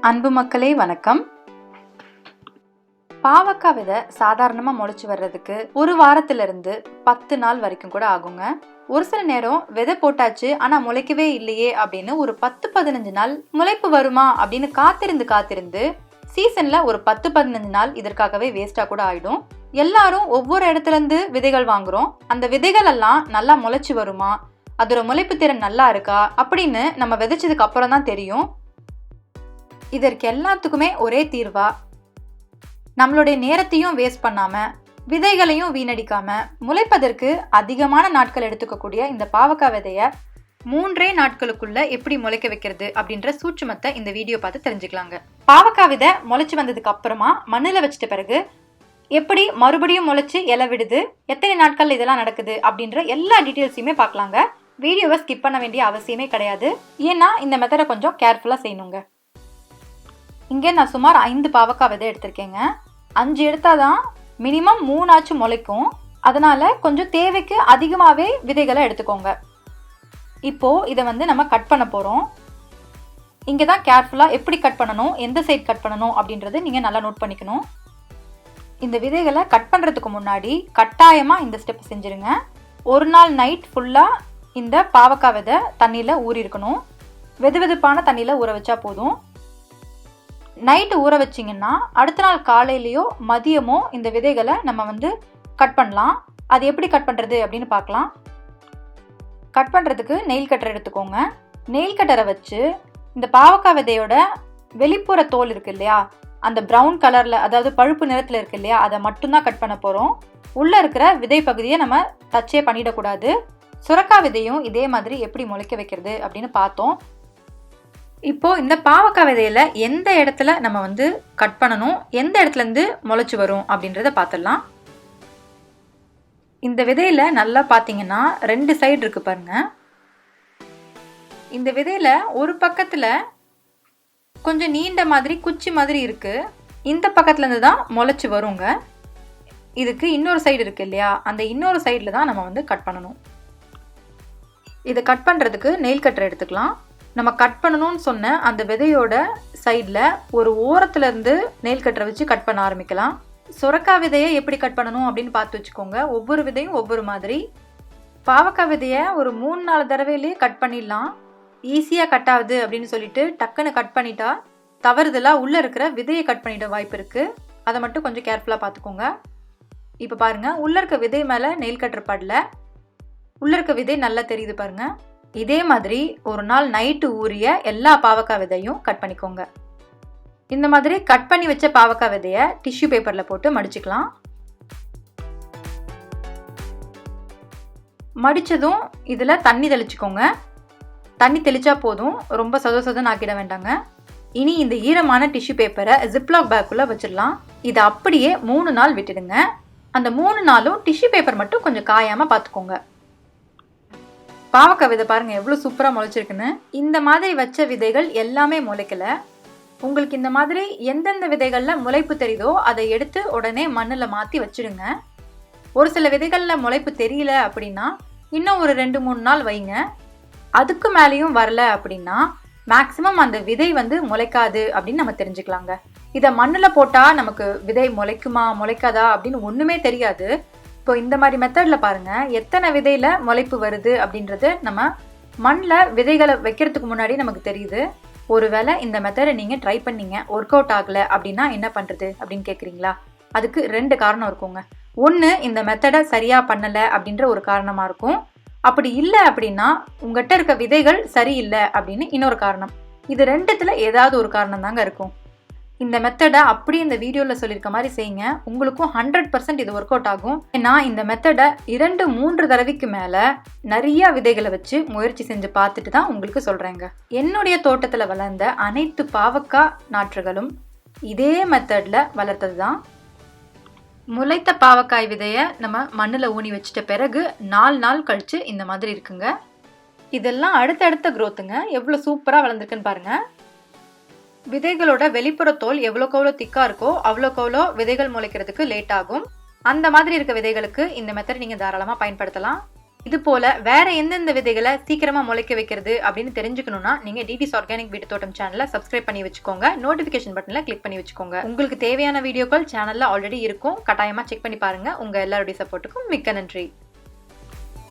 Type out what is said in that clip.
அன்பு மக்களே வணக்கம். பாவக்காய் விதை சாதாரணமா முளைச்சு வர்றதுக்கு ஒரு வாரத்திலிருந்து 10 நாள் வரைக்கும் கூட ஆகுங்க. ஒரு சில நேரம் விதை போட்டாச்சு ஆனா முளைக்கவே இல்லையே அப்படின்னு ஒரு 10-15 நாள் முளைப்பு வருமா அப்படின்னு காத்திருந்து சீசன்ல ஒரு 10-15 நாள் இதற்காகவே வேஸ்டா கூட ஆயிடும். எல்லாரும் ஒவ்வொரு இடத்துல இருந்து விதைகள் வாங்குறோம். அந்த விதைகள் எல்லாம் நல்லா முளைச்சு வருமா, அதோட முளைப்பு திறன் நல்லா இருக்கா அப்படின்னு நம்ம விதைச்சதுக்கு அப்புறம் தான் தெரியும். இதற்கு எல்லாத்துக்குமே ஒரே தீர்வா, நம்மளுடைய நேரத்தையும் வேஸ்ட் பண்ணாம விதைகளையும் வீணடிக்காம முளைப்பதற்கு அதிகமான நாட்கள் எடுத்துக்கக்கூடிய இந்த பாவக்காய் விதைய 3 நாட்களுக்குள்ள எப்படி முளைக்க வைக்கிறது அப்படின்ற சூட்சுமத்தை இந்த வீடியோ பார்த்து தெரிஞ்சுக்கலாங்க. பாவக்காய் விதை முளைச்சு வந்ததுக்கு அப்புறமா மண்ணில் வச்சிட்ட பிறகு எப்படி மறுபடியும் முளைச்சு இலை விடுது, எத்தனை நாட்கள் இதெல்லாம் நடக்குது அப்படின்ற எல்லா டீட்டெயில்ஸையுமே பார்க்கலாங்க. வீடியோவை ஸ்கிப் பண்ண வேண்டிய அவசியமே கிடையாது. ஏன்னா இந்த மெத்தடை கொஞ்சம் கேர்ஃபுல்லா செய்யணுங்க. இங்கே நான் சுமார் 5 பாவக்காய் விதை எடுத்திருக்கேங்க. 5 எடுத்தாதான் மினிமம் 3 ஆச்சு முளைக்கும். அதனால கொஞ்சம் தேவைக்கு அதிகமாகவே விதைகளை எடுத்துக்கோங்க. இப்போ இதை நம்ம கட் பண்ண போகிறோம். இங்கே தான் கேர்ஃபுல்லாக எப்படி கட் பண்ணணும், எந்த சைட் கட் பண்ணணும் அப்படின்றது நீங்கள் நல்லா நோட் பண்ணிக்கணும். இந்த விதைகளை கட் பண்ணுறதுக்கு முன்னாடி கட்டாயமாக இந்த ஸ்டெப் செஞ்சுருங்க. ஒரு நாள் நைட் ஃபுல்லாக இந்த பாவக்காய் விதை தண்ணியில் ஊறி இருக்கணும். வெதுவெதுப்பான தண்ணியில் ஊற வச்சா போதும். நைட்டு ஊற வச்சிங்கன்னா அடுத்த நாள் காலையிலையோ மதியமோ இந்த விதைகளை நம்ம கட் பண்ணலாம். அது எப்படி கட் பண்ணுறது அப்படின்னு பார்க்கலாம். கட் பண்ணுறதுக்கு நெயில் கட்டர் எடுத்துக்கோங்க. நெயில் கட்டரை வச்சு இந்த பாவக்காய் விதையோட வெளிப்புற தோல் இருக்கு இல்லையா, அந்த ப்ரௌன் கலரில், அதாவது பழுப்பு நிறத்தில் இருக்கு இல்லையா, அதை மட்டும்தான் கட் பண்ண போகிறோம். உள்ளே இருக்கிற விதை பகுதியை நம்ம டச்சே பண்ணிடக்கூடாது. சுரக்காய் விதையும் இதே மாதிரி எப்படி முளைக்க வைக்கிறது அப்படின்னு பார்த்தோம். இப்போ இந்த பாவக்காய் விதையில எந்த இடத்துல நம்ம கட் பண்ணணும், எந்த இடத்துல இருந்து முளைச்சு வரும் அப்படின்றத பார்த்துடலாம். இந்த விதையில நல்லா பார்த்தீங்கன்னா 2 சைடு இருக்கு பாருங்க. இந்த விதையில ஒரு பக்கத்துல கொஞ்சம் நீண்ட மாதிரி குச்சி மாதிரி இருக்கு. இந்த பக்கத்துல இருந்து தான் முளைச்சு வருங்க. இதுக்கு இன்னொரு சைடு இருக்கு இல்லையா, அந்த இன்னொரு சைடுல தான் நம்ம கட் பண்ணணும். இதை கட் பண்றதுக்கு நெயில் கட்டர் எடுத்துக்கலாம். நம்ம கட் பண்ணணும்னு சொன்ன அந்த விதையோட சைடில் ஒரு ஓரத்துல இருந்து நெயில் கட்டரை வச்சு கட் பண்ண ஆரம்பிக்கலாம். சுரக்காய் விதையை எப்படி கட் பண்ணணும் அப்படின்னு பார்த்து வச்சுக்கோங்க. ஒவ்வொரு விதையும் ஒவ்வொரு மாதிரி. பாவக்காய் விதையை ஒரு 3-4 தடவையிலேயே கட் பண்ணிடலாம். ஈஸியாக கட் ஆகுது அப்படின்னு சொல்லிட்டு டக்குன்னு கட் பண்ணிட்டா தவறுதலாக உள்ளே இருக்கிற விதையை கட் பண்ணிட வாய்ப்பு இருக்குது. அதை மட்டும் கொஞ்சம் கேர்ஃபுல்லாக பார்த்துக்கோங்க. இப்போ பாருங்கள், உள்ளே இருக்க விதை மேலே நெயில் கட்டர் படல, உள்ளே இருக்க விதை நல்லா தெரியுது பாருங்கள். இதே மாதிரி ஒரு நாள் நைட்டு ஊறிய எல்லா பாவக்காய் விதையும் கட் பண்ணிக்கோங்க. இந்த மாதிரி கட் பண்ணி வச்ச பாவக்காய் விதைய டிஷ்யூ பேப்பர்ல போட்டு மடிச்சுக்கலாம். மடிச்சதும் இதுல தண்ணி தெளிச்சுக்கோங்க. தண்ணி தெளிச்சா போதும், ரொம்ப சொதன்னு ஆக்கிட வேண்டாங்க. இனி இந்த ஈரமான டிஷ்யூ பேப்பரை ஜிப்லாக் பேக்குள்ள வச்சிடலாம். இதை அப்படியே 3 நாள் விட்டுடுங்க. அந்த 3 நாளும் டிஷ்யூ பேப்பர் மட்டும் கொஞ்சம் காயாம பார்த்துக்கோங்க. பாவக்காய் விதை பாருங்க எவ்வளோ சூப்பராக முளைச்சிருக்குன்னு. இந்த மாதிரி வச்ச விதைகள் எல்லாமே முளைக்கல. உங்களுக்கு இந்த மாதிரி எந்தெந்த விதைகளில் முளைப்பு தெரியுதோ அதை எடுத்து உடனே மண்ணில் மாற்றி வச்சிடுங்க. ஒரு சில விதைகளில் முளைப்பு தெரியல அப்படின்னா இன்னும் ஒரு 2-3 நாள் வைங்க. அதுக்கு மேலேயும் வரல அப்படின்னா மேக்சிமம் அந்த விதை முளைக்காது அப்படின்னு நம்ம தெரிஞ்சுக்கலாங்க. இதை மண்ணில் போட்டால் நமக்கு விதை முளைக்குமா முளைக்காதா அப்படின்னு ஒன்றுமே தெரியாது. இப்போ இந்த மாதிரி மெத்தடில் பாருங்கள் எத்தனை விதையில் முளைப்பு வருது அப்படின்றது நம்ம மண்ணில் விதைகளை வைக்கிறதுக்கு முன்னாடி நமக்கு தெரியுது. ஒருவேளை இந்த மெத்தடை நீங்கள் ட்ரை பண்ணீங்க, ஒர்க் அவுட் ஆகலை அப்படின்னா என்ன பண்ணுறது அப்படின்னு கேட்குறீங்களா? அதுக்கு 2 காரணம் இருக்குங்க. ஒன்று, இந்த மெத்தடை சரியாக பண்ணலை அப்படின்ற ஒரு காரணமாக இருக்கும். அப்படி இல்லை அப்படின்னா உங்கள்கிட்ட இருக்க விதைகள் சரியில்லை அப்படின்னு இன்னொரு காரணம். இது 2த்துல ஏதாவது ஒரு காரணம் தாங்க இருக்கும். இந்த மெத்தடை அப்படி இந்த வீடியோவில் சொல்லியிருக்க மாதிரி செய்யுங்க. உங்களுக்கும் 100% இது ஒர்க் அவுட் ஆகும். ஏன்னா இந்த மெத்தடை 2-3 தடவைக்கு மேலே நிறைய விதைகளை வச்சு முயற்சி செஞ்சு பார்த்துட்டு தான் உங்களுக்கு சொல்கிறேங்க. என்னுடைய தோட்டத்தில் வளர்ந்த அனைத்து பாவக்காய் நாற்றுகளும் இதே மெத்தடில் வளர்த்தது தான். முளைத்த பாவக்காய் விதையை நம்ம மண்ணில் ஊனி வச்சிட்ட பிறகு 4 நாள் கழித்து இந்த மாதிரி இருக்குங்க. இதெல்லாம் அடுத்தடுத்த க்ரோத்துங்க. எவ்வளோ சூப்பராக வளர்ந்துருக்குன்னு பாருங்கள். விதைகளோட வெளிப்புற தோல் எவ்வளோக்கு எவ்வளோ திக்காக இருக்கோ அவ்வளோக்கு எவ்வளோ விதைகள் முளைக்கிறதுக்கு லேட் ஆகும். அந்த மாதிரி இருக்க விதைகளுக்கு இந்த மெத்தட் நீங்கள் தாராளமாக பயன்படுத்தலாம். இது போல வேற எந்தெந்த விதைகளை சீக்கிரமா முளைக்க வைக்கிறது அப்படின்னு தெரிஞ்சுக்கணும்னா நீங்க டிடிஸ் ஆர்கானிக் வீட்டு தோட்டம் சேனலை சப்ஸ்கிரைப் பண்ணி வச்சுக்கோங்க. நோட்டிபிகேஷன் பட்டன்ல கிளிக் பண்ணி வச்சுக்கோங்க. உங்களுக்கு தேவையான வீடியோக்கள் சேனல்ல ஆல்ரெடி இருக்கும். கட்டாயமா செக் பண்ணி பாருங்க. உங்க எல்லாருடைய சப்போர்ட்டுக்கும் மிக்க நன்றி.